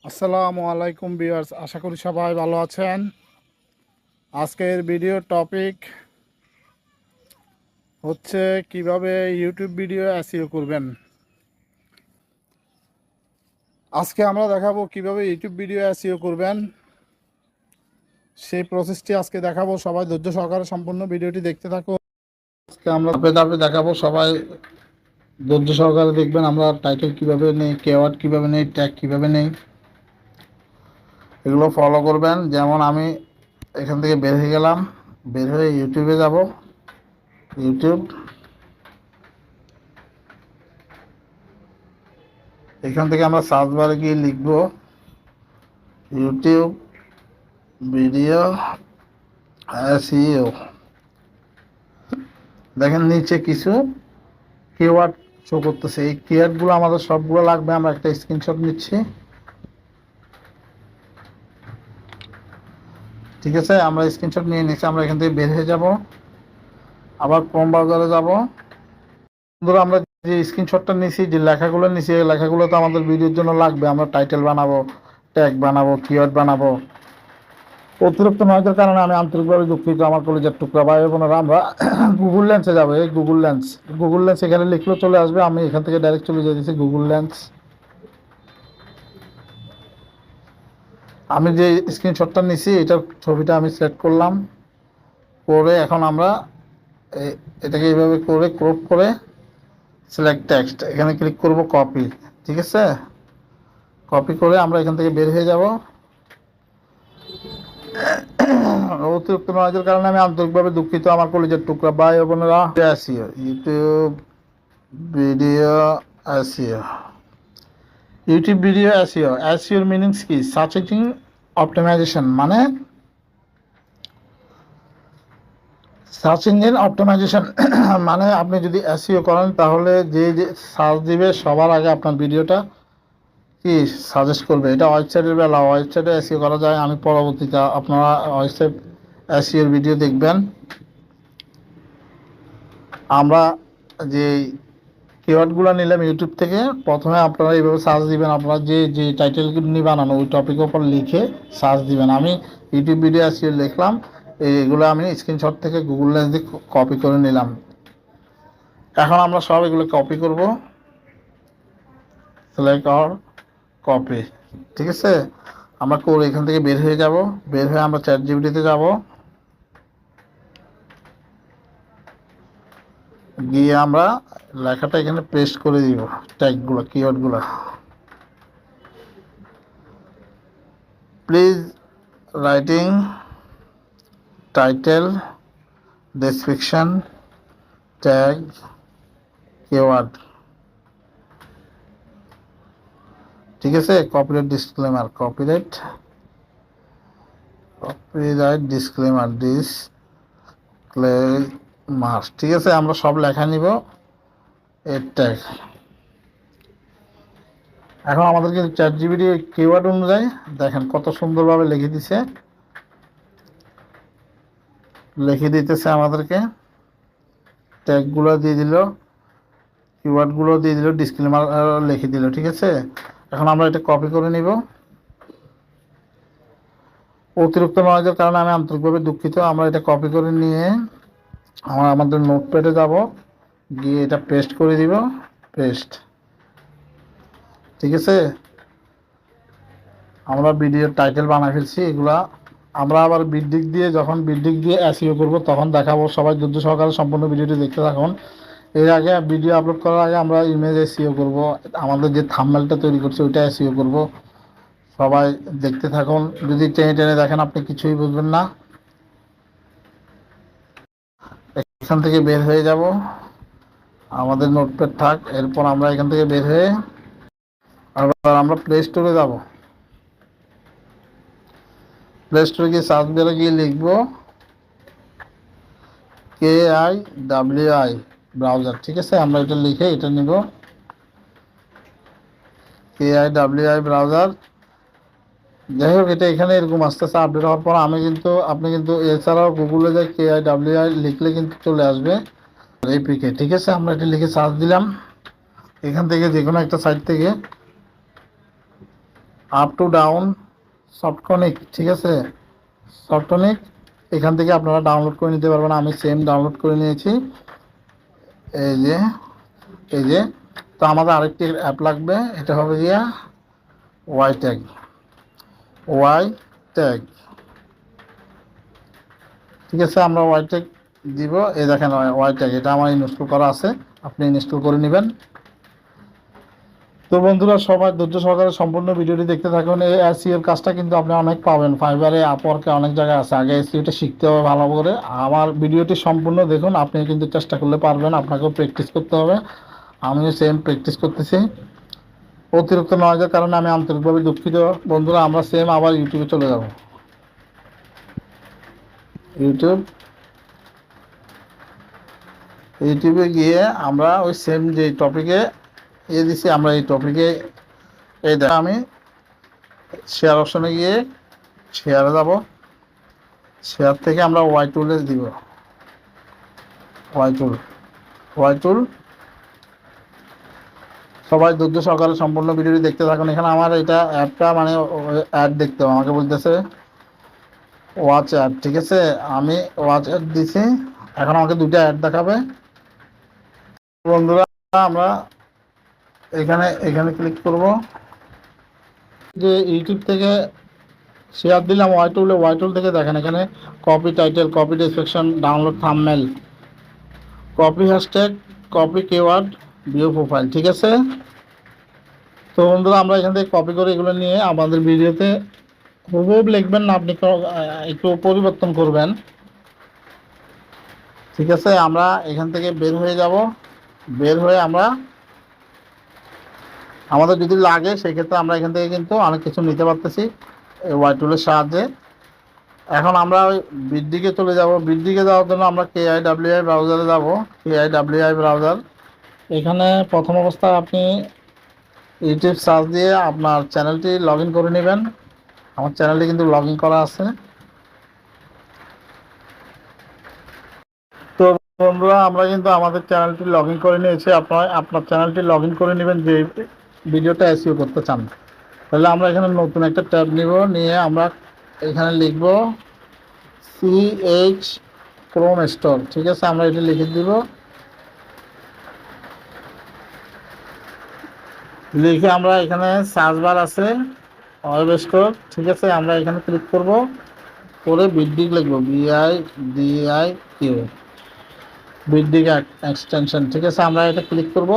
আসসালামু আলাইকুম ভিউয়ার্স, আশা করি সবাই ভালো আছেন। আজকের ভিডিও টপিক হচ্ছে কিভাবে ইউটিউব ভিডিও এসইও করবেন। আজকে আমরা দেখাবো কিভাবে ইউটিউব ভিডিও এসইও করবেন, সেই প্রসেসটি আজকে দেখাবো। সবাই ধৈর্য সহকারে সম্পূর্ণ ভিডিওটি দেখতে থাকুন। আজকে আমরা ধাপে ধাপে দেখাবো, সবাই ধৈর্য সহকারে দেখবেন। আমরা টাইটেল কিভাবে নেই, কিওয়ার্ড কিভাবে নেই, ট্যাগ কিভাবে নেই, এগুলো ফলো করবেন। যেমন আমি এখান থেকে বের হয়ে গেলাম, বের হয়ে ইউটিউবে যাব। ইউটিউব, এখান থেকে আমরা সার্চ বারে গিয়ে লিখব ইউটিউব ভিডিও এসইও। দেখেন নিচে কিছু কিওয়ার্ড শো করতেছে। এই কিওয়ার্ডগুলো আমাদের সবগুলো লাগবে। আমরা একটা স্ক্রিনশট নিচ্ছি, ঠিক আছে। আমরা স্ক্রিনশট নিয়ে নিচ্ছি। আমরা এখান থেকে বের হয়ে যাব, আবার ক্রোম ব্রাউজারে যাব। বন্ধুরা, আমরা যে স্ক্রিনশটটা নিছি, যে লেখাগুলো নিছি, এই লেখাগুলো তো আমাদের ভিডিওর জন্য লাগবে। আমরা টাইটেল বানাবো, ট্যাগ বানাবো, কিওয়ার্ড বানাবো। অতিরিক্ত নয়েজের কারণে আমি আন্তরিকভাবে দুঃখিত আমার কলেজের টুকরা ভাই বোনেরা। আমরা গুগল লেন্সে যাবো। এই গুগল লেন্স এখানে লিখলেও চলে আসবে। আমি এখান থেকে ডাইরেক্ট চলে যেতেছি গুগল লেন্স। আমি যে স্ক্রিনশটটা নিছি, এটার ছবিটা আমি সিলেক্ট করলাম, করে এখন আমরা এটাকে এইভাবে করে ক্রপ করে সিলেক্ট টেক্সট এখানে ক্লিক করব, কপি। ঠিক আছে, কপি করে আমরা এখান থেকে বের হয়ে যাব। অতিরিক্ত নয়েজের কারণে আমি আন্তরিকভাবে দুঃখিত আমার কলেজের টুকরা ভাই বোনেরা। SEO, YouTube video SEO. YouTube video SEO. এসইওর মিনিংস কি? সার্চ ইঞ্জিন অপটিমাইজেশন, মানে সার্চ ইঞ্জিন অপটিমাইজেশন। মানে আপনি যদি এসইও করেন, তাহলে যে যে সার্চ দিবে সবার আগে আপনার ভিডিওটা কি সাজেস্ট করবে। এটা ওয়েবসাইটের বেলা, ওয়েবসাইটে এসইও করা যায়। আমি পরবর্তীতে আপনারা ওয়েবসাইট এসইওর ভিডিও দেখবেন। আমরা যে কিওয়ার্ডগুলো নিলাম ইউটিউব থেকে, প্রথমে আপনারা এইভাবে সার্চ দিবেন। আপনারা যে যে টাইটেল নিয়ে বানানো ওই টপিকের উপর লিখে সার্চ দিবেন। আমি ইউটিউব ভিডিও এসইও লিখলাম। এইগুলো আমি স্ক্রিনশট থেকে গুগল লেন্স দিয়ে কপি করে নিলাম। এখন আমরা সব এগুলো কপি করব, সিলেক্ট অর কপি। ঠিক আছে, আমরা করে এখান থেকে বের হয়ে যাব। বের হয়ে আমরা চ্যাট জিপিটিতে যাব, গিয়ে আমরা লেখাটা এখানে পেস্ট করে দিব, ট্যাগগুলো, কিওয়ার্ডগুলো। Please writing title, description, tag, keyword. ঠিক আছে, কপিরাইট ডিসক্লেমার, কপিরাইট ডিসক্লেমার। ঠিক আছে, আমরা সব লেখা নিব এর ট্যাগ। এখন আমাদেরকে চ্যাট জিপিটি কিওয়ার্ড অনুযায়ী দেখেন কত সুন্দরভাবে লিখে দিছে, লিখে দিতেছে আমাদেরকে। ট্যাগগুলো দিয়ে দিল, কিওয়ার্ডগুলো দিয়ে দিল, ডিসক্লেমার লিখে দিল। ঠিক আছে, এখন আমরা এটা কপি করে নিব। অতিরিক্ত নয়েজের কারণে আমি আন্তরিকভাবে দুঃখিত। আমরা এটা কপি করে নিয়ে আমরা আমাদের নোটপ্যাডে যাব, গিয়ে এটা পেস্ট করে দিব, পেস্ট। ঠিক আছে, আমরা ভিডিওর টাইটেল বানাই ফেলছি। এগুলা আমরা আবার বিদ্যুৎ দিয়ে, যখন বিদ্যুৎ দিয়ে এসইও করব তখন দেখাবো। সবাই ধৈর্য সহকারে সম্পূর্ণ ভিডিওটি দেখতে থাকুন। এর আগে ভিডিও আপলোড করার আগে আমরা ইমেজ এসইও করব, আমাদের যে থাম্বনেলটা তৈরি করছে ওইটা এসইও করব। সবাই দেখতে থাকুন। যদি টেনে টেনে দেখেন আপনি কিছুই বুঝবেন না। এখান থেকে বের হয়ে যাব, আমাদের নোটপ্যাড থাক। এরপর আমরা এখান থেকে বের হয়ে আবার আমরা প্লে স্টোরে যাব। প্লে স্টোরে গিয়ে সার্চ বারে গিয়ে লিখব KIWI ব্রাউজার। ঠিক আছে, আমরা এটা লিখে এটা নিব, KIWI ব্রাউজার। যাই হোক, এটা এখানে এরকম আস্তে আস্তে আপডেট হওয়ার পর আপনি কিন্তু এছাড়াও গুগলে যাই KIWI লিখলে কিন্তু চলে আসবে এপিকে। ঠিক আছে, আমরা এটা লিখে সার্চ দিলাম। এখান থেকে যে কোনো একটা সাইট থেকে আপ টু ডাউন সফটকনিক, ঠিক আছে, সফটকনিক এখান থেকে আপনারা ডাউনলোড করে নিতে পারবেন। আমি সেম ডাউনলোড করে নিয়েছি, এই যে এই যে। তো আমাদের আরেকটি অ্যাপ লাগবে, এটা হবে গিয়া ওয়াই ট্যাগ। ওয়াই ট্যাগ, ঠিক আছে, আমরা ওয়াই ট্যাগ দিব। এই দেখেন ওয়াই ট্যাগ, এটা আমার ইনস্টল করা আছে, আপনি ইনস্টল করে নেবেন। তো বন্ধুরা সবাই ধৈর্য সহকারে সম্পূর্ণ ভিডিওটি দেখতে থাকুন। এই এসইও এর কাজটা কিন্তু আপনি অনেক পাবেন, ফাইবারে, আপওয়ার্কে, অনেক জায়গায় আছে। আগে এসইওটা শিখতে হবে ভালো করে। আমার ভিডিওটি সম্পূর্ণ দেখুন, আপনি কিন্তু চেষ্টা করলে পারবেন, আপনাকেও প্র্যাকটিস করতে হবে। আমিও সেম প্র্যাকটিস করতেছি। অতিরিক্ত নয়েজের কারণে আমি আন্তরিকভাবে দুঃখিত বন্ধুরা। আমরা সেম আবার ইউটিউবে চলে যাব। ইউটিউবে গিয়ে আমরা ওই সেম যে টপিকে দিছি, আমরা এই টপিকে এই দেখ, আমি শেয়ার অপশনে গিয়ে শেয়ারে যাব। শেয়ার থেকে আমরা ওয়াই টুলে দিব, ওয়াই টুল। সবাই ধৈর্য সহকারে সম্পূর্ণ ভিডিওটি দেখতে থাকুন। এখানে আমার এটা অ্যাপটা মানে অ্যাড দেখতে হবে, আমাকে বলতেছে ওয়াচ অ্যাড, ঠিক আছে, আমি ওয়াচ অ্যাড দিছি। এখন আমাকে দুইটা অ্যাড দেখাবে। বন্ধুরা আমরা এখানে ক্লিক করব, যে ইউটিউব থেকে শেয়ার দিলাম ওয়াই টুল থেকে দেখেন এখানে copy title, copy description, download thumbnail, copy hashtag, copy keyword, view profile, ঠিক আছে। তো বন্ধুরা আমরা এখান থেকে কপি করে এগুলো নিয়ে আমাদের ভিডিওতে হুবহু লিখবেন না, আপনি একটু পরিবর্তন করবেন, ঠিক আছে। আমরা এখান থেকে বের হয়ে যাব। বের হয়ে আমরা আমাদের যদি লাগে সেক্ষেত্রে আমরা এখান থেকে কিন্তু অনেক কিছু নিতে পারতেছি ওয়াই টুলের সাহায্যে। এখন আমরা ওই বিডডিকে চলে যাব। বিডডিকে যাওয়ার জন্য আমরা KIWI ব্রাউজারে যাব। KIWI ব্রাউজার, এখানে প্রথম অবস্থায় আপনি ইউটিউব সার্চ দিয়ে আপনার চ্যানেলটি লগ ইন করে নেবেন। আমার চ্যানেলটি কিন্তু লগ ইন করা আছে। তো বন্ধুরা আমরা কিন্তু আমাদের চ্যানেলটি লগ ইন করে নিয়েছি। আপনার চ্যানেলটি লগ ইন করে নেবেন যে ভিডিওটা এসইও করতে চান। তাহলে আমরা এখানে নতুন একটা ট্যাব নিব, নিয়ে আমরা এখানে লিখব CH ক্রোম স্টোর, ঠিক আছে, আমরা এটা লিখে দিব। লিখে আমরা এখানে সার্চ বার আছে ওয়েব স্টোর, ঠিক আছে, আমরা এখানে ক্লিক করব, করে বিডডিক লিখব, BIDIQ, বিডডিক এক্সটেনশন, ঠিক আছে, আমরা এটা ক্লিক করব।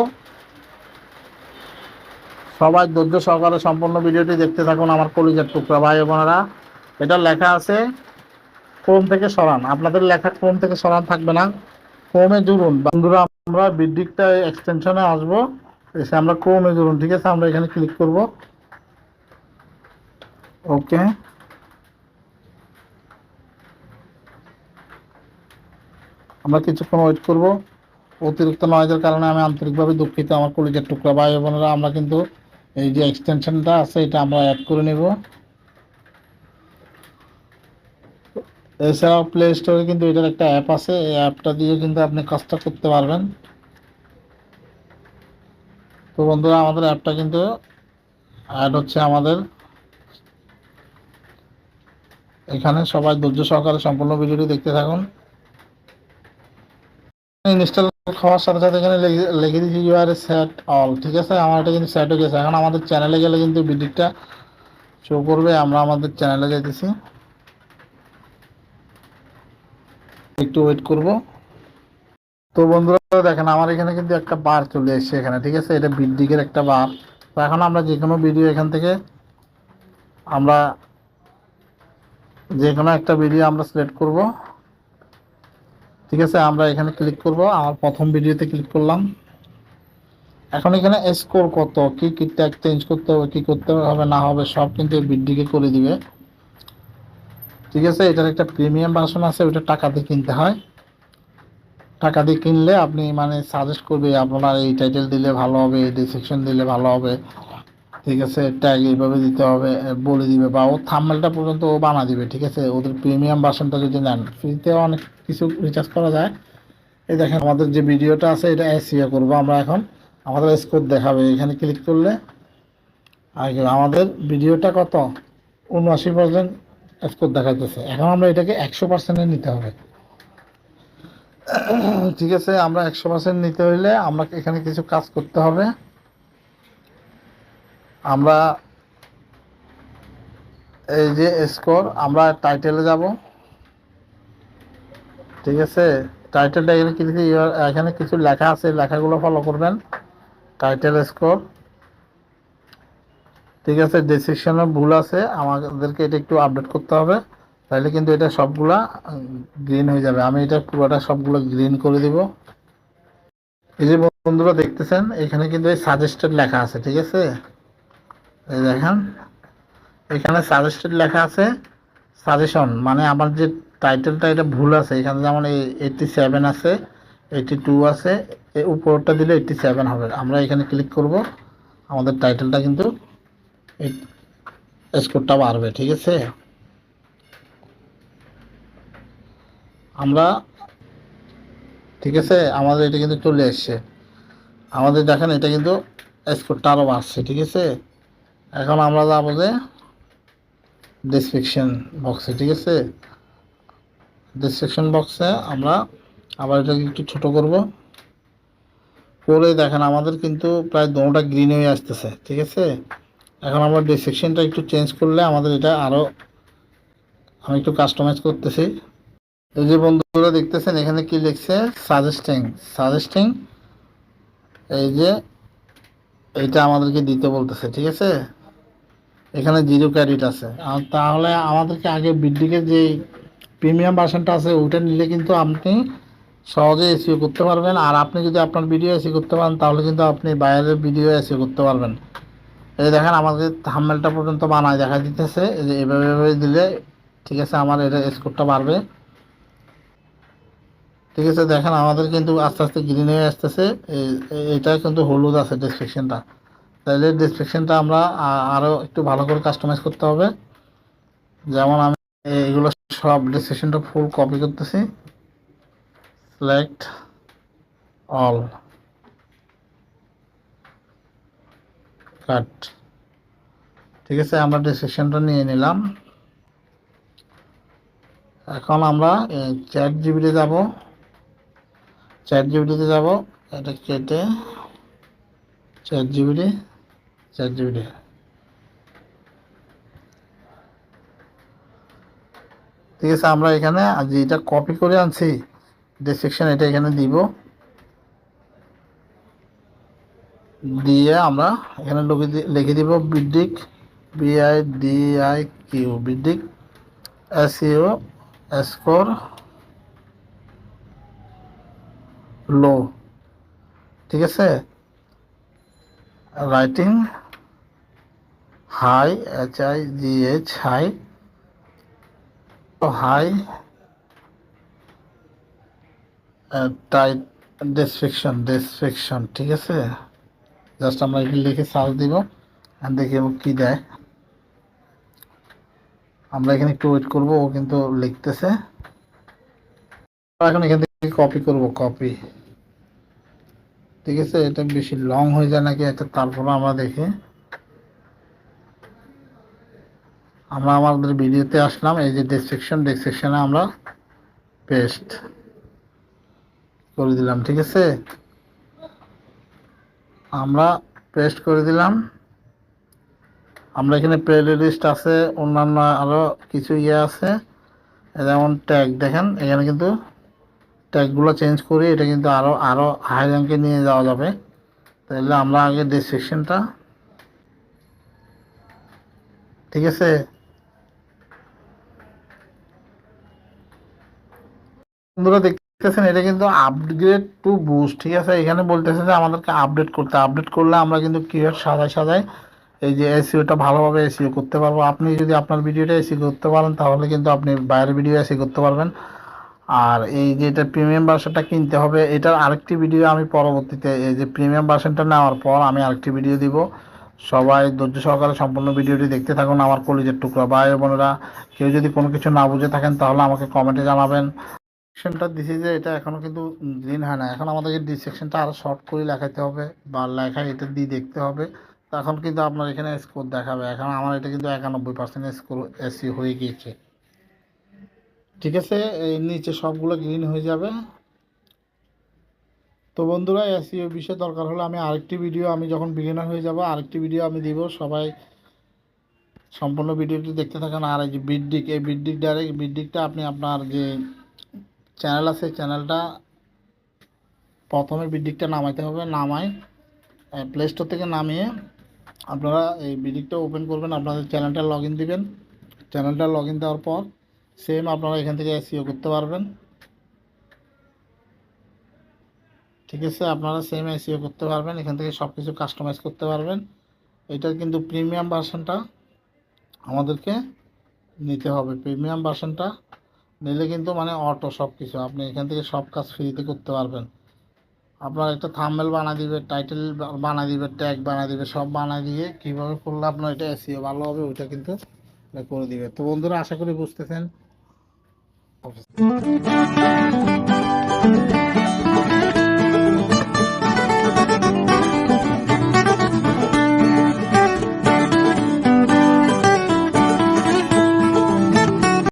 সবাই ধৈর্য সহকারে সম্পূর্ণ ভিডিওটি দেখতে থাকুন আমার কলিজার টুকরা ভাই বোনেরা। এটা লেখা আছে ক্রোম থেকে সরান, আপনাদের লেখা ক্রোম থেকে সরান থাকবে না, ক্রোমে জুড়ুন। বন্ধুরা আমরা বিডডিকটা এক্সটেনশনে আসব, এসে আমরা ক্রোমে জুড়ুন, ঠিক আছে, আমরা এখানে ক্লিক করব। ওকে, আমরা কিছুক্ষণ ওয়েট করব। অতিরিক্ত নয়েজের কারণে আমি আন্তরিকভাবে দুঃখিত আমার কলিজার টুকরা ভাই বোনেরা। আমরা কিন্তু এই যে এক্সটেনশনটা আছে এটা আমরা অ্যাড করে নেব। এছাড়াও প্লে স্টোরে কিন্তু এটার একটা অ্যাপ আছে, এই অ্যাপটা দিয়ে কিন্তু আপনি কাজটা করতে পারবেন। তো বন্ধুরা আমাদের অ্যাপটা কিন্তু অ্যাড হচ্ছে আমাদের এখানে। সবাই ধৈর্য সহকারে সম্পূর্ণ ভিডিওটি দেখতে থাকুন। ইনস্টল হওয়ার সাথে সাথে এখানে লিখে দিচ্ছি ইউআর সেট অল, ঠিক আছে, আমার এটা কিন্তু সেট হয়ে গেছে। এখন আমাদের চ্যানেলে গেলে কিন্তু ভিডিওটা শো করবে। আমরা আমাদের চ্যানেলে যেতেছি, একটু ওয়েট করব। তো বন্ধুরা দেখেন আমার এখানে কিন্তু একটা বার চলে এসেছে এখানে, ঠিক আছে, এটা বিডডিকের একটা বার। তো এখন আমরা যে কোনো ভিডিও এখান থেকে আমরা যে কোনো একটা ভিডিও আমরা সিলেক্ট করব, ঠিক আছে, আমরা এখানে ক্লিক করব। আমার প্রথম ভিডিওতে ক্লিক করলাম। এখন এখানে স্কোর কত, কি কি ট্যাগ চেঞ্জ করতে হবে, কি করতে হবে না হবে সব কিন্তু বিডডিকে করে দিবে, ঠিক আছে। এটার একটা প্রিমিয়াম ভার্সন আছে, ওটা টাকা দিয়ে কিনতে হয়। টাকা দিয়ে কিনলে আপনি মানে সাজেস্ট করবে আপনার এই টাইটেল দিলে ভালো হবে, এই ডেসক্রিপশন দিলে ভালো হবে, ঠিক আছে, ট্যাগ এইভাবে দিতে হবে বলে দিবে, বা ও থাম্বনেলটা পর্যন্ত ও বানা দিবে, ঠিক আছে। ওদের প্রিমিয়াম ভার্সনটা যদি নেন, ফ্রিতে অনেক কিছু রিচার্জ করা যায়। এই দেখেন আমাদের যে ভিডিওটা আছে এটা এসইও করবো আমরা। এখন আমাদের স্কোর দেখাবে, এখানে ক্লিক করলে আগে আমাদের ভিডিওটা কত 79% স্কোর দেখাইতেছে, এখন আমরা এটাকে 100%-এ নিতে হবে। ঠিক আছে, আমরা 100% নিতে হইলে আমরা এখানে কিছু কাজ করতে হবে। আমরা এই যে স্কোর, আমরা টাইটেলে যাব। ঠিক আছে, টাইটেলটা এখানে কিছু এখানে কিছু লেখা আছে, লেখাগুলো ফলো করবেন। টাইটেল স্কোর, ঠিক আছে। ডেসক্রিপশনে ভুল আছে, আমাদেরকে এটা একটু আপডেট করতে হবে, তাহলে কিন্তু এটা সবগুলা গ্রিন হয়ে যাবে। আমি এটা পুরোটা সবগুলো গ্রিন করে দিব। এই যে বন্ধুরা দেখতেছেন, এখানে কিন্তু এই সাজেস্টেড লেখা আছে, ঠিক আছে। এই দেখেন, এখানে সাজেস্টেড লেখা আছে, সাজেশন মানে আমার যে টাইটেলটা এটা ভুল আছে, এখানে যেমন 87 আছে, 82 আছে, এই উপরটা দিলে 87 হবে। আমরা এখানে ক্লিক করব, আমাদের টাইটেলটা কিন্তু এই স্কোরটা বাড়বে, ঠিক আছে। আমরা, ঠিক আছে, আমাদের এটা কিন্তু চলে এসছে। আমাদের দেখেন এটা কিন্তু স্কোরটা আরও বাড়ছে, ঠিক আছে। এখন আমরা যাবো যে ডেসক্রিপশন বক্সে, ঠিক আছে। ডেসক্রিপশন বক্সে আমরা আবার এটাকে একটু ছোট করব, করে দেখেন আমাদের কিন্তু প্রায় দুটোটা গ্রিন হয়ে আসতেছে, ঠিক আছে। এখন আমরা ডেসক্রিপশনটা একটু চেঞ্জ করলে আমাদের এটা আরও, আমি একটু কাস্টমাইজ করতেছি। এই যে বন্ধুরা দেখতেছেন, এখানে কি লিখছে, সাজেস্টিং, সাজেস্টিং, এই যে এইটা আমাদেরকে দিতে বলতেছে, ঠিক আছে। এখানে 0 ক্রেডিট আছে, তাহলে আমাদেরকে আগে বিডডিকের যে প্রিমিয়াম ভার্সনটা আছে ওইটা নিলে কিন্তু আপনি সহজে এসিও করতে পারবেন। আর আপনি যদি আপনার ভিডিও এসি করতে পারেন, তাহলে কিন্তু আপনি বাইরের ভিডিও এসি করতে পারবেন। এই দেখেন আমাদের থাম্বনেলটা পর্যন্ত বানায় দেখা দিতেছে, এই যে এভাবে দিলে, ঠিক আছে, আমার এটা স্কোরটা বাড়বে। ঠিক আছে, দেখেন আমাদের কিন্তু আস্তে আস্তে গ্রিন হয়ে আসতেছে। এটা কিন্তু হলুদ আছে ডেসক্রিপশনটা, তাহলে ডেসক্রিপশনটা আমরা আরও একটু ভালো করে কাস্টমাইজ করতে হবে। যেমন আমি এইগুলো সব ডেসক্রিপশনটা ফুল কপি করতেছি, সিলেক্ট অল, কাট, ঠিক আছে। আমরা ডেসক্রিপশনটা নিয়ে নিলাম। এখন আমরা চ্যাট জিপিটি যাব, চ্যাট জিপিটিতে যাব, এটা কেটে চ্যাট জিপিটি, চ্যাট জিপিটি, ঠিক আছে। আমরা এখানে যেটা কপি করে আনছি ডেসক্রিপশন, এটা এখানে দিব, দিয়ে আমরা এখানে লিখে দিব BIDIQ, BIDIQ, BIDIQ SEO score low, ঠিক আছে। Writing high, HIGH high, high tight, description, description, ঠিক আছে। জাস্ট আমরা এখানে লিখে সার্চ দিব, আর দেখি ও কী দেয়। আমরা এখানে একটু ওয়েট করবো, ও কিন্তু লিখতেছে। এখন এখান থেকে কপি করব, কপি, ঠিক আছে। এটা বেশি লং হয়ে যায় নাকি এটা, তারপরে আমরা দেখি। আমরা আমাদের ভিডিওতে আসলাম, এই যে ডেসক্রিপশন, ডেসক্রিপশনে আমরা পেস্ট করে দিলাম, ঠিক আছে। আমরা পেস্ট করে দিলাম। আমরা এখানে প্লে লিস্ট আছে, অন্যান্য আরও কিছু আছে, যেমন ট্যাগ, দেখেন এখানে কিন্তু ট্যাগগুলো চেঞ্জ করি, এটা কিন্তু আরও আরও হাই র্যাঙ্কে নিয়ে যাওয়া যাবে। তাহলে আমরা আগে ডেসক্রিপশনটা, ঠিক আছে। বন্ধুরা দেখতেছেন, এটা কিন্তু আপগ্রেড টু বুস্ট, ঠিক আছে। এখানে বলতেছে যে আমাদেরকে আপডেট করতে, আপডেট করলে আমরা কিন্তু কিওয়ার্ড সাজায় সাজায় এই যে এসইওটা ভালোভাবে এসইও করতে পারবো। আপনি যদি আপনার ভিডিওটা এসইও করতে পারেন, তাহলে কিন্তু আপনি বাইরের ভিডিও এসইও করতে পারবেন। আর এই যে এটা প্রিমিয়াম ভার্সনটা কিনতে হবে, এটার আরেকটি ভিডিও আমি পরবর্তীতে, এই যে প্রিমিয়াম ভার্সনটা নেওয়ার পর আমি আরেকটি ভিডিও দিব। সবাই ধৈর্য সহকারে সম্পূর্ণ ভিডিওটি দেখতে থাকুন আমার কলিজার টুকরা ভাই বোনেরা। কেউ যদি কোনো কিছু না বুঝে থাকেন, তাহলে আমাকে কমেন্টে জানাবেন। সেকশনটা দিছি যে এটা এখনো কিন্তু গ্রিন হয় না, এখন আমাদেরকে ডি সেকশনটা আরও শর্ট করে লেখাতে হবে, বা লেখা এটা দিয়ে দেখতে হবে তখন কিন্তু আপনার এখানে স্কোর দেখাবে। এখন আমার এটা কিন্তু 91% স্কোর এসি হয়ে গিয়েছে। ঠিক আছে, এই নিচে সবগুলো গ্রিন হয়ে যাবে। তো বন্ধুরা, এসইও বিষয়ে দরকার হলে আমি আরেকটি ভিডিও, আমি যখন বিগিনার হয়ে যাব আরেকটি ভিডিও আমি দিব। সবাই সম্পূর্ণ ভিডিওটি দেখতে থাকেন। আর এই যে বিডডিক, এই বিডডিক ডাইরেক্ট বিডডিকটা আপনি আপনার যে চ্যানেল আছে চ্যানেলটা প্রথমে বিডডিকটা নামাইতে হবে। নামাই প্লে স্টোর থেকে নামিয়ে আপনারা এই বিডডিকটা ওপেন করবেন, আপনাদের চ্যানেলটা লগ ইন দিবেন। চ্যানেলটা লগ ইন দেওয়ার পর সেম আপনারা এখান থেকে এসইও করতে পারবেন। ঠিক আছে, আপনারা সেম এসইও করতে পারবেন, এখান থেকে সব কিছু কাস্টমাইজ করতে পারবেন। এটার কিন্তু প্রিমিয়াম ভার্সনটা আমাদেরকে নিতে হবে। প্রিমিয়াম ভার্সনটা নিলে কিন্তু মানে অটো সব কিছু, আপনি এখান থেকে সব কাজ ফ্রিতে করতে পারবেন। আপনার একটা থাম্বনেল বানিয়ে দিবে, টাইটেল বানিয়ে দিবে, ট্যাগ বানিয়ে দিবে, সব বানিয়ে দিয়ে কীভাবে করলে আপনার এটা এসইও ভালো হবে ওইটা কিন্তু করে দিবে। তো বন্ধুরা, আশা করি বুঝতেছেন।